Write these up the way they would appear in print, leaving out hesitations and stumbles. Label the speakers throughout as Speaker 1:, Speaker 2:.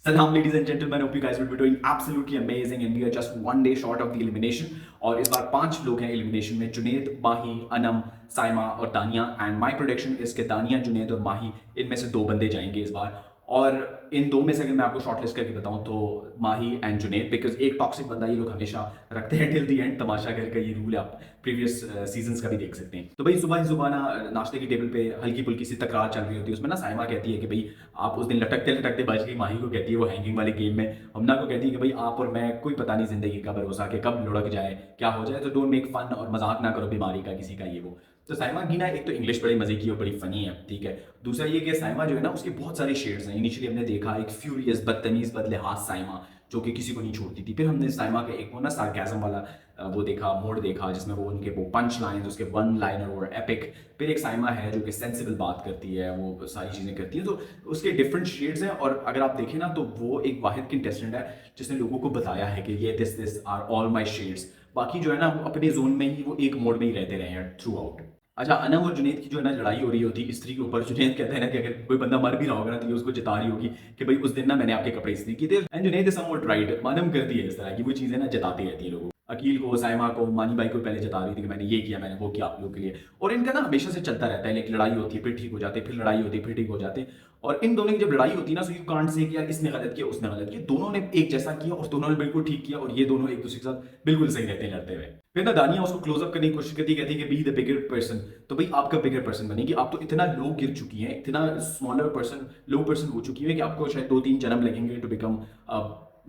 Speaker 1: Salam ladies and gentlemen, hope you guys will be doing absolutely amazing and we are just one day short of the elimination. और इस बार 5 लोग हैं elimination में, जुनेद, माही, अनम, साइमा और दानिया. And my prediction is कि दानिया, जुनेद और माही इनमें से 2 बंदे जाएंगे इस बार. और इन 2 में से अगर मैं आपको शॉर्टलिस्ट करके बताऊं तो माही एंड जुनेद, बिकॉज एक टॉक्सिक बंदा ये लोग हमेशा रखते हैं टिल दी एंड. तमाशा घर का ये रूल है, आप प्रीवियस सीजन्स का भी देख सकते हैं. तो भाई सुबह ही सुबह ना नाश्ते की टेबल पे हल्की फुल्की सी तकरार चल रही होती है. उसमें ना साइमा कहती है कि भाई आप उस दिन लटकते लटकते बच गई. माही को कहती है वो हैंगिंग वाले गेम में. हमना को कहती है कि भाई आप और मैं, कोई पता नहीं जिंदगी का भरोसा कि कब लुढ़क जाए, क्या हो जाए, तो डोंट मेक फन और मजाक ना करो बीमारी का किसी का, ये वो. तो साइमा की ना एक तो इंग्लिश बड़ी मजे की और बड़ी फनी है, ठीक है. दूसरा ये कि साइमा जो है ना उसके बहुत सारे शेड्स हैं. इनिशियली हमने देखा एक फ्यूरियस, बदतमीज, बदलिहाज साइमा जो कि किसी को नहीं छोड़ती थी. फिर हमने साइमा का एक वो ना सार्केज़म वाला वो देखा, मोड देखा, जिसमें वो उनके वो पंच लाइन्स, उसके वन लाइनर और एपिक. फिर एक साइमा है जो कि सेंसिबल बात करती है, वो सारी चीज़ें करती है. तो उसके डिफरेंट शेड्स हैं. और अगर आप देखें ना तो वो एक वाहिद कंटेस्टेंट है जिसने लोगों को बताया है कि ये this are all my shades. बाकी जो है ना वो अपने जोन में ही, वो एक मोड में ही रहते रहे हैं थ्रू आउट. अच्छा, अनम और जुनैद की जो है ना लड़ाई हो रही होती है स्त्री के ऊपर. जुनैद कहता है ना कि अगर कोई बंदा मर भी रहा होगा ना तो ये उसको जता रही होगी कि भाई उस दिन ना मैंने आपके कपड़े इस्त्री किए थे. एंड जुनैद समवॉट राइट, मानम करती है इस तरह की वो चीज़ें ना, जताती रहती है लोगों. अकील को, साइमा को, मानी भाई को पहले जता रही थी कि मैंने ये किया, मैंने वो किया आप लोगों के लिए. और इनका ना हमेशा से चलता रहता है, एक लड़ाई होती है फिर ठीक हो जाते, फिर लड़ाई होती है फिर ठीक हो जाते. और इन दोनों की जब लड़ाई होती है ना, सो यू कांट से कि यार इसने गलत किया उसने गलत किया. दोनों ने एक जैसा किया और दोनों ने बिल्कुल ठीक किया और ये दोनों एक दूसरे के साथ बिल्कुल सही रहते हैं लड़ते हुए. फिर ना दानिया उसको क्लोजअप करने की कोशिश करती है, कहती है कि बी द बिगर पर्सन. तो भाई आपका बिगर पर्सन बनेगी. आप तो इतना लो गिर चुकी हैं, इतना स्मॉलर पर्सन, लो पर्सन हो चुकी है कि आपको शायद 2-3 जन्म लगेंगे to become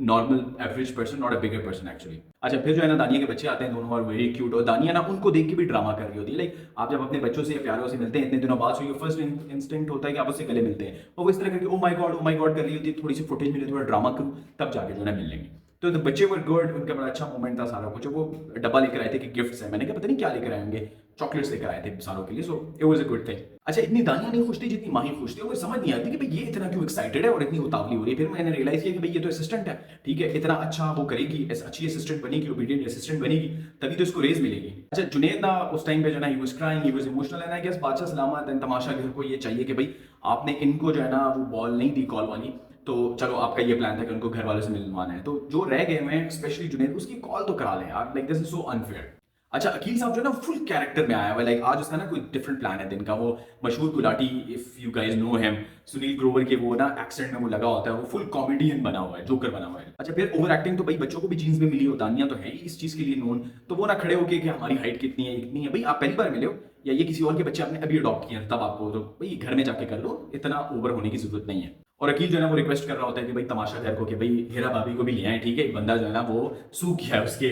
Speaker 1: normal average person, not a bigger person actually. अच्छा, फिर जो है ना दानिया के बच्चे आते हैं दोनों और वेरी क्यूट. और दानिया ना उनको देख के भी ड्रामा कर रही होती है. लाइक आप जब अपने बच्चों से या प्यारों से मिलते हैं इतने दिनों बाद, सो योर फर्स्ट इंस्टिंक्ट होता है कि आप उससे गले मिलते हैं. और वो इस तरह करके ओ माय गॉड कर रही होती है. थोड़ी सी फुटेज मिले, थोड़ा ड्रामा करूँ, तब जाके जो है मिल लेंगे. तो बच्चे वर गुड, उनका बड़ा अच्छा मोमेंट था सारा कुछ. वो डब्बा लेकर आए थे कि गिफ्ट्स है. मैंने कहा पता नहीं क्या लेकर आएंगे, चॉकलेट्स लेकर आए थे सारों के लिए. So it was a good thing. अच्छा, इतनी दानिया नहीं खुश थी जितनी माही खुश थी. और मुझे समझ नहीं आती कि भाई ये इतना क्यों एक्साइटेड है और इतनी उतावली हो रही है. फिर मैंने रियलाइज किया कि भाई ये तो असिस्टेंट है, ठीक है, इतना अच्छा वो करेगी, अच्छी असिस्टेंट बनेगी, ओबीडियंट असिस्टेंट बनेगी, तभी तो इसको रेज मिलेगी. अच्छा, जुनैद ना उस टाइम पे जो है ना he was crying, he was emotional. And I guess बादशाह सलामत एंड तमाशा घर को ये चाहिए कि भाई आपने इनको जो है ना वो बॉल नहीं दी कॉल वाली, तो चलो आपका ये प्लान था कि उनको घर वालों से मिलवाना है, तो जो रह गए हैं स्पेशली जुनैद, उसकी कॉल तो करा लें यार. Like this is so unfair. अच्छा, अकील साहब जो है ना फुल कैरेक्टर में आया हुआ है. लाइक आज उसका ना कोई डिफरेंट प्लान है दिन का. वो मशहूर Gulati, if you guys know him, Sunil Grover के वो ना एक्सेंट में वो लगा होता है, वो फुल कॉमेडियन बना हुआ है, जोकर बना हुआ है. अच्छा, फिर ओवर एक्टिंग तो भाई बच्चों को भी जीन्स में मिली हो. दानिया तो है ही इस चीज के लिए नोन. तो वो ना खड़े होके कि हमारी हाइट कितनी है, इतनी है. भाई आप पहली बार मिले हो या ये किसी और के बच्चे आपने अभी अडॉप्ट किए हैं, तब आपको तो भाई घर में जाके कर लो, इतना ओवर होने की जरूरत नहीं है. और अकील जो है ना वो रिक्वेस्ट कर रहा होता है कि भाई तमाशा घर को कि भाई हेरा भाभी को भी ले आए, ठीक है. एक बंदा जो है ना वो सूख गया है उसके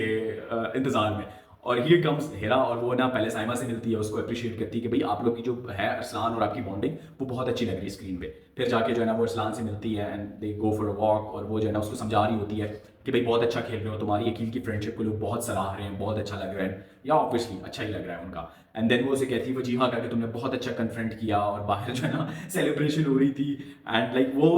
Speaker 1: इंतजार में. और हियर कम्स हेरा, और वो ना पहले साइमा से मिलती है, उसको अप्रिशिएट करती है कि भाई आप लोग की जो है अरसलान और आपकी बॉन्डिंग वो बहुत अच्छी लग रही है स्क्रीन पे. फिर जाके जो है ना वो अरसलान से मिलती है and they go for a walk. और वो जो है ना उसको समझा रही होती है कि भाई बहुत अच्छा खेल रहे हो, तुम्हारी अकील की फ्रेंडशिप को लोग बहुत सराह रहे हैं, बहुत अच्छा लग रहा है. या ऑब्वियसली अच्छा ही लग रहा है उनका. एंड देन वो उसे कहती है वो जी हाँ करके तुमने बहुत अच्छा कन्फ्रंट किया. और बाहर जो है ना सेलिब्रेशन हो रही थी एंड लाइक वो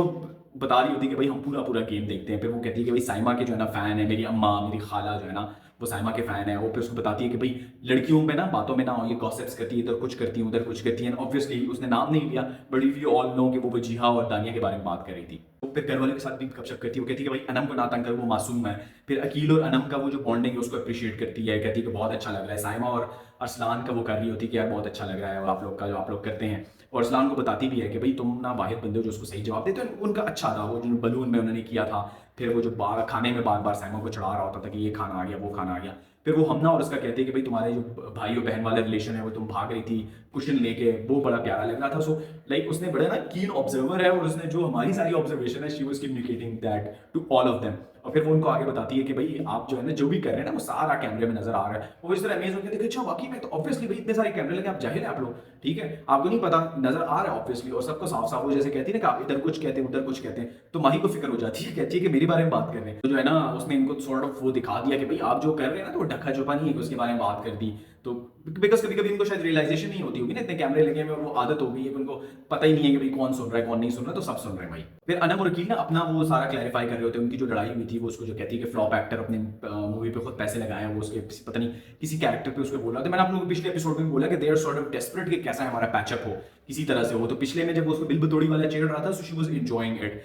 Speaker 1: बता रही होती है कि भाई हम पूरा पूरा गेम देखते हैं. फिर वो कहती है कि भाई साइमा के जो है ना फ़ैन है, मेरी अम्मा, मेरी खाला जो है ना वो साइमा के फ़ैन है. वो फिर उसको बताती है कि भाई लड़कियों में ना बातों में ना ये गॉसिप्स करती है, इधर कुछ करती है उधर कुछ करती है. ऑब्वियसली उसने नाम नहीं लिया, but if you all know कि वो वजीहा और दानिया के बारे में बात कर रही थी. वो फिर घर वालों के साथ भी गपशप करती है. वो कहती है कि भाई अनम को ना तंग कर, वो मासूम है. फिर अकील और अनम का वो जो बॉन्डिंग है उसको अप्रिशिएट करती है, कहती है कि बहुत अच्छा लग रहा है. साइमा और अरसलान का वो कर रही होती है कि यार बहुत अच्छा लग रहा है और आप लोग का जो आप लोग करते हैं. और अरसलान को बताती भी है कि भाई तुम ना वाहिद बंदे हो जो उसको सही जवाब देते हो. उनका अच्छा था वो जो बलून में उन्होंने किया था. फिर वो जो खाने में बार बार साइमा को चढ़ा रहा होता था कि ये खाना आ गया, वो खाना आ गया. फिर वो हमना और उसका कहते हैं कि भाई तुम्हारे जो भाई और बहन वाला रिलेशन है वो तुम भाग रही थी कुशन लेके, वो बड़ा प्यारा लग रहा था. सो लाइक उसने बड़ा ना कीन ऑब्जर्वर है और उसने जो हमारी सारी ऑब्जर्वेशन है she was communicating that to all of them. और फिर वो उनको आगे बताती है कि भाई आप जो है ना जो भी कर रहे हैं ना वो सारा कैमरे में नजर आ रहा है. वो इस तरह अमेज होकर देखे अच्छा वाकई में, तो ऑब्वियसली भाई इतने सारे कैमरे लगे, आप जाहिल है आप लोग, ठीक है, आपको नहीं पता, नजर आ रहा है ऑब्वियसली. और सबको साफ साफ वो जैसे कहती है ना कि आप इधर कुछ कहते हैं उधर कुछ कहते हैं. तो माही को फिक्र हो जाती है, कहती है कि मेरे बारे में बात कर रहे हैं. तो जो है ना उसने इनको सॉर्ट ऑफ वो दिखा दिया कि भाई आप जो कर रहे हैं ना तो वो ढक्का छुपा नहीं है कि उसके बारे में बात कर दी. तो बिकॉज कभी कभी इनको शायद रियलाइजेशन नहीं होती होगी ना, इतने कैमरे लगे हुए और वो आदत हो गई है, उनको पता ही नहीं है कि भाई कौन सुन रहा है कौन नहीं सुन रहा है, तो सब सुन रहे हैं भाई. फिर अनम और अकील ना अपना वो सारा क्लैरिफाई कर रहे होते हैं. उनकी जो लड़ाई हुई थी वो उसको जो कहती है कि फ्लॉप एक्टर अपने मूवी पे खुद पैसे लगाए हैं, वो उसके पता नहीं किसी कैरेक्टर पे उसको बोला. तो मैंने आप लोगों को पिछले एपिसोड में बोला कि they are sort of desperate कि कैसा हमारा पैचअप हो किसी तरह से हो. तो पिछले में जब वो उसको बिल बतौड़ी वाला चेड़ रहा था so she was enjoying it.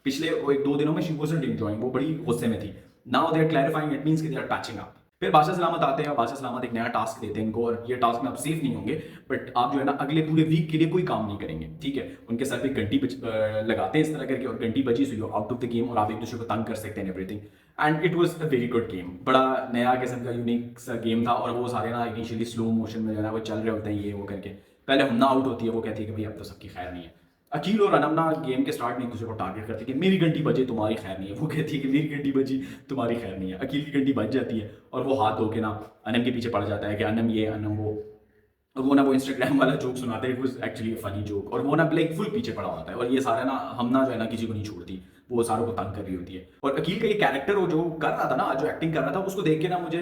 Speaker 1: पिछले वो 1-2 दिनों में शी वाज़न्ट एन्जॉयिंग, वो बड़ी गुस्से में थी। Now they are clarifying, it means कि दे आर पैचिंग अप। फिर बादशाह सलामत आते हैं, बादशाह सलामत एक नया टास्क देते हैं इनको, और ये टास्क में आप सेफ नहीं होंगे, बट आप जो है ना अगले पूरे वीक के लिए कोई काम नहीं करेंगे, ठीक है। उनके सर पे घंटी लगाते हैं इस तरह करके, और घंटी बजी so you out of the game, और आप एक दूसरे को तंग कर सकते हैं everything. And it was a very good game, बड़ा नया किस्म का यूनिक सा गेम था। और वो सारे ना इनिशियली स्लो मोशन में जो है ना वो चल रहे होते हैं, ये वो करके पहले हमना आउट होती है, वो कहती है कि भाई अब तो सबकी खैर नहीं है। अकील और अनम ना गेम के स्टार्ट में एक दूसरे को टारगेट करते हैं कि मेरी घंटी बजे तुम्हारी खैर नहीं है, वो कहती है कि मेरी घंटी बजी तुम्हारी खैर नहीं है। अकील की घंटी बज जाती है और वो हाथ धो के ना अनम के पीछे पड़ जाता है कि अनम ये अनम वो, और वो ना वो इंस्टाग्राम वाला जोक सुनाते हैं, it was actually funny joke, और वो ना ब्लैक फुल पीछे पड़ा होता है, और ये सारा ना हम ना जो है ना किसी को नहीं छोड़ती, वो सारों को तंग कर रही होती है। और अकील का ये कैरेक्टर वो जो कर रहा था ना, जो एक्टिंग कर रहा था, उसको देख के ना मुझे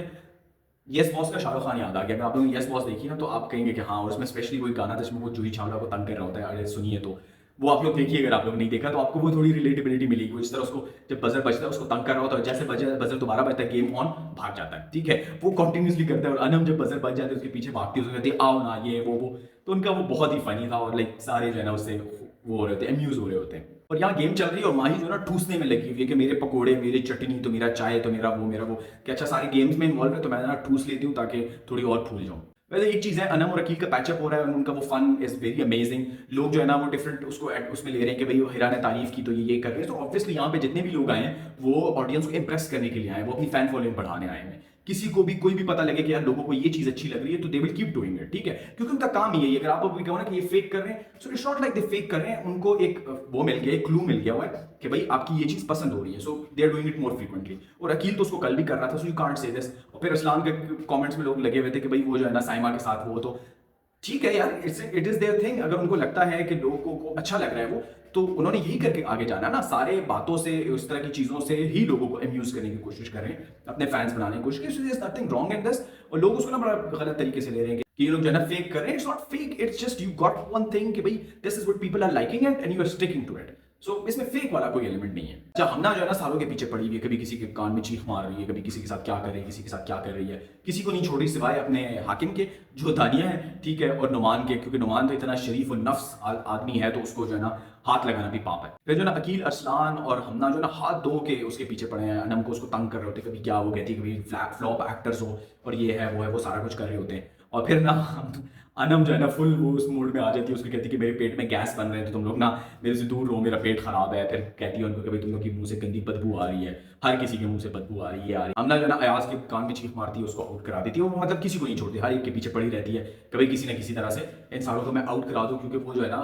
Speaker 1: यस बॉस का शाहरुख खान याद आ गया। अगर आप लोगों ने यस बॉस देखी ना तो आप कहेंगे कि हाँ, और उसमें स्पेशली कोई गाना था जिसमें वो जूही चावला को तंग कर रहा होता है, अरे सुनिए, तो वो आप लोग देखिए। अगर आप लोग नहीं देखा तो आपको वो थोड़ी रिलेटेबिलिटी मिलेगी। वो जिस तरह उसको जब बजर बजता है उसको तंग कर रहा होता है, जैसे बजर दोबारा बजता है, गेम ऑन, भाग जाता है, ठीक है, वो कंटिन्यूसली करता है। और अनम जब बजर बज जाते हैं उसके पीछे भागती है, उसको कहती है आओ ना, ये वो, तो उनका वो बहुत ही फनी था, और लाइक सारे जो है ना उससे वो हो रहे होते हैं, अम्यूज हो रहे होते हैं। और यहाँ गेम चल रही है और माही जो है ना ठूसने में लगी हुई है कि मेरे पकोड़े, मेरी चटनी, तो मेरा चाय, तो मेरा वो कि अच्छा सारे गेम्स में इन्वॉल्व है तो मैं ना ठूस लेती हूँ ताकि थोड़ी और फूल जाऊँ। वैसे एक चीज़ है, अनम और अकील का पैचअप हो रहा है, उनका वो फन इज वेरी अमेजिंग। लोग जो है ना वो डिफरेंट उसको उसमें ले रहे हैं कि भाई वो हिरा ने तारीफ की तो ये कर रहे हैं। तो ऑब्वियसली यहाँ पे जितने भी लोग आए हैं वो ऑडियंस को इम्प्रेस करने के लिए आए हैं, वो अपनी फैन फॉलोइंग बढ़ाने आए हैं। किसी को भी कोई भी पता लगे कि यार लोगों को ये चीज अच्छी लग रही है तो they will keep doing it, ठीक है, क्योंकि उनका काम ही है। अगर आप अभी कहो ना कि ये फेक कर रहे हैं, so it's not like they fake कर रहे हैं, उनको एक वो मिल गया, एक क्लू मिल गया हुआ है कि भाई आपकी ये चीज पसंद हो रही है, so they are doing it more frequently. और अकील तो उसको कल भी कर रहा था, so you can't say this. और फिर असलान के कमेंट्स में लोग लगे हुए थे कि भाई वो जो है ना साइमा के साथ वो, तो ठीक है यार, इट इज देयर थिंग। अगर उनको लगता है कि लोगों को अच्छा लग रहा है वो, तो उन्होंने यही करके आगे जाना ना, सारे बातों से, उस तरह की चीजों से ही लोगों को अम्यूज करने की कोशिश कर रहे हैं, अपने फैंस बनाने की कोशिश कर रहे हैं। Nothing wrong in this. और लोग उसको ना बड़ा गलत तरीके से ले रहे हैं कि ये लोग जो है ना फेक कर रहे हैं। It's not fake, it's just you got one thing कि भाई this is what people are liking it and you are sticking to it. So इसमें फेक वाला कोई एलिमेंट नहीं है। अच्छा, हमना जो है ना सालों के पीछे पड़ी हुई है, कभी किसी के कान में चीख मार रही है, कभी किसी के साथ क्या कर रही है, किसी के साथ क्या कर रही है, किसी को नहीं छोड़ रही सिवाय अपने हाकिम के जो दानिया है, ठीक है, और नुमान के, क्योंकि नुमान तो इतना शरीफ और नफ्स आदमी है तो उसको जो है ना हाथ लगाना भी पाप है। फिर जो ना अकील, अरसलान और हमना जो है ना हाथ धो के उसके पीछे पड़े हैं, अनम को उसको तंग कर रहे होते, कभी क्या वो कहती है कभी फ्लॉप एक्टर्स हो और ये है वो है, वो सारा कुछ कर रहे होते हैं। और फिर ना अनम जो है ना फुल वो उस मूड में आ जाती है, उसको कहती है कि मेरे पेट में गैस बन रहे हैं तो तुम लोग ना मेरे से दूर रहो, मेरा पेट खराब है। फिर कहती है उनको कि भाई तुम लोग के मुंह से गंदी बदबू आ रही है, हर किसी के मुंह से बदबू आ रही है, आ रही है। हमना जो है ना अयाज के कान में चीख मारती है, उसको आउट करा देती है। वो मतलब किसी को नहीं छोड़ती, हर एक के पीछे पड़ी रहती है, कभी किसी ना किसी तरह से इन सालों को मैं आउट करा दूं, क्योंकि वो जो है ना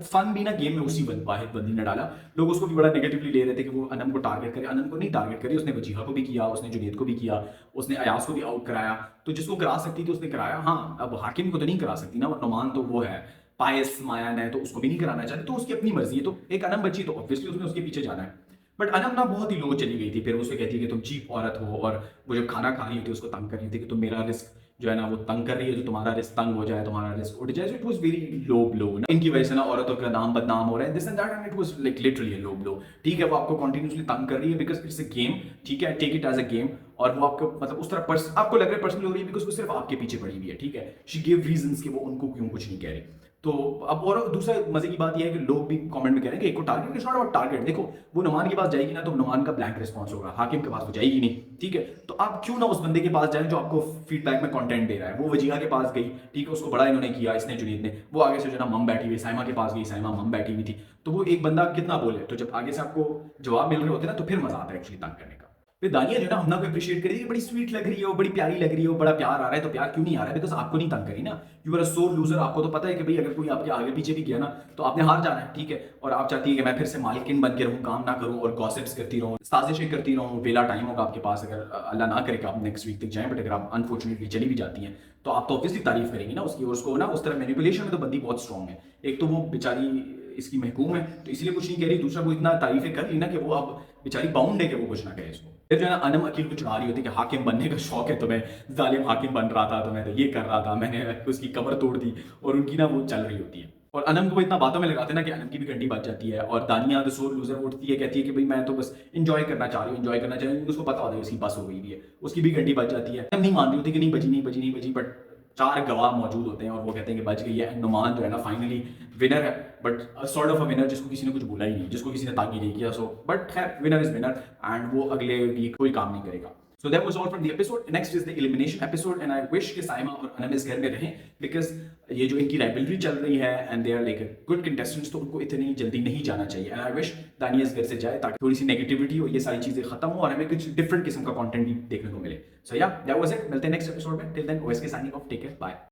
Speaker 1: फन भी ना गेम में उसी वाहिद बंदी ने डाला। लोग उसको भी बड़ा नेगेटिवली ले रहे थे कि वो अनम को टारगेट करे। अनम को नहीं टारगेट करी, उसने वजीहा को भी किया, उसने जुनेद को भी किया, उसने अयाज को भी आउट कराया। तो जिसको करा सकती थी उसने कराया। हाँ, अब हाकिम को तो नहीं करा सकती ना, नुमान तो वो है पायस मायान है, तो उसको भी नहीं कराना चाहती, तो उसकी अपनी मर्जी है। तो एक अनम बची तो ऑब्वियसली उसने उसके पीछे जाना है। बट अनम ना बहुत ही लो चली गई थी। फिर उससे कहती है कि तुम चीप औरत हो, और वो जब खाना खा रही थी उसको तंग कर रही थी कि तुम मेरा रिस्क जो है ना वो तंग कर रही है, तो तुम्हारा रिस्क तंग हो जाए, तुम्हारा रिस्क उठ जाए। It was very low blow ना, इनकी वजह से ना औरतों का नाम बदनाम हो रहा है, this and that, and it was like literally a low blow. ठीक है, वो आपको कंटिन्यूअसली तंग कर रही है बिकॉज इट्स अ गेम, ठीक है, take it as a game. और वो आपको मतलब उस तरह आपको लग रहा है पर्सनल हो रही है बिकॉज वो सिर्फ आपके पीछे पड़ी हुई है, ठीक है। शी गिव रीजंस कि वो उनको क्यों कुछ नहीं कह रही। तो अब और दूसरा मजे की बात यह है कि लोग भी कमेंट में कह रहे हैं कि एक को target, it's not about target. देखो, वो नुमान के पास जाएगी ना तो नुमान का ब्लैंक रिस्पॉन्स होगा, हाकिम के पास वो जाएगी नहीं, ठीक है। तो आप क्यों ना उस बंदे के पास जाएं जो आपको फीडबैक में कंटेंट दे रहा है। वो वजीहा के पास गई, ठीक है, उसको बड़ा इन्होंने किया, इसने जुनीद ने, वो आगे से जो ना मम बैठी हुई, साइमा के पास गई, साइमा मम बैठी हुई थी। तो वो एक बंदा कितना बोले, तो जब आगे से आपको जवाब मिल रहे होते ना तो फिर मजा आता है एक्चुअली तंग करने का। फिर दानिया जो है ना हमना को अप्रिशिएट करी, बड़ी स्वीट लग रही है, वो बड़ी प्यारी लग रही है, वो बड़ा प्यार आ रहा है। तो प्यार क्यों नहीं आ रहा है? बिकॉज आपको नहीं तंग करी ना, you are a so loser. आपको तो पता है कि भाई अगर कोई आपके आगे पीछे भी गया ना तो आपने हार जाना है, ठीक है। और आप चाहती है कि मैं फिर से मालकिन बन के रहूँ, काम ना करूँ और गॉसिप्स करती रहूँ, साजिशें करती रहूँ। वेला टाइम होगा आपके पास, अगर अल्लाह ना करे कि आप नेक्स्ट वीक तक जाएं, बट अगर आप अनफॉर्चुनेटली चली भी जाती हैं तो आप तो ऑब्वियसली तारीफ करेंगी ना उसकी। और उसको ना उस तरह मैनिपुलेशन में तो बंदी बहुत स्ट्रॉन्ग है। एक तो वो बेचारी इसकी महकूम है तो इसलिए कुछ नहीं कह रही, दूसरा वो इतना तारीफें कर ली ना कि वो अब बेचारी बाउंड है कि वो कुछ ना कहे इसको। फिर जो है ना अनम अकील को चढ़ा रही होती है कि हाकिम बनने का शौक है तुम्हें, जालिम हाकिम बन रहा था तो मैं तो ये कर रहा था, मैंने उसकी कमर तोड़ दी, और उनकी ना वो चल रही होती है। और अनम को इतना बातों में लगाते ना कि अनम की भी घंटी बज जाती है। और दानिया तो सोर लूजर उठती है, कहती है कि भाई मैं तो बस इंजॉय करना चाह रही हूँ, इंजॉय करना चाह रही हूँ। उसको पता होता है उसकी बस हो गई है, उसकी भी घंटी बज जाती है। अनम नहीं मान रही होती कि नहीं बजी नहीं बजी नहीं बजी, बट 4 गवाह मौजूद होते हैं और वो कहते हैं कि बच गई है। एंड नुमान जो है ना फाइनली विनर है, but sort of a winner जिसको किसी ने कुछ बोला ही नहीं, जिसको किसी ने ताकि नहीं किया। सो बट है, विनर इज विनर एंड वो अगले वीक कोई काम नहीं करेगा। So that was all from the episode. Next is the elimination episode and I wish कि साइमा और अनम इस घर में रहें because ये जो इनकी rivalry चल रही है and they are like a good contestants, तो उनको इतनी जल्दी नहीं जाना चाहिए। And I wish दानिया इस घर से जाए ताकि थोड़ी सी नेगेटिविटी हो, ये सारी चीजें खत्म हो और हमें कुछ डिफरेंट किस्म का कंटेंट भी देखने को मिले। So yeah, that was it. मिलते हैं नेक्स्ट एपिसोड में। Till then, OSK signing off. Take care. Bye.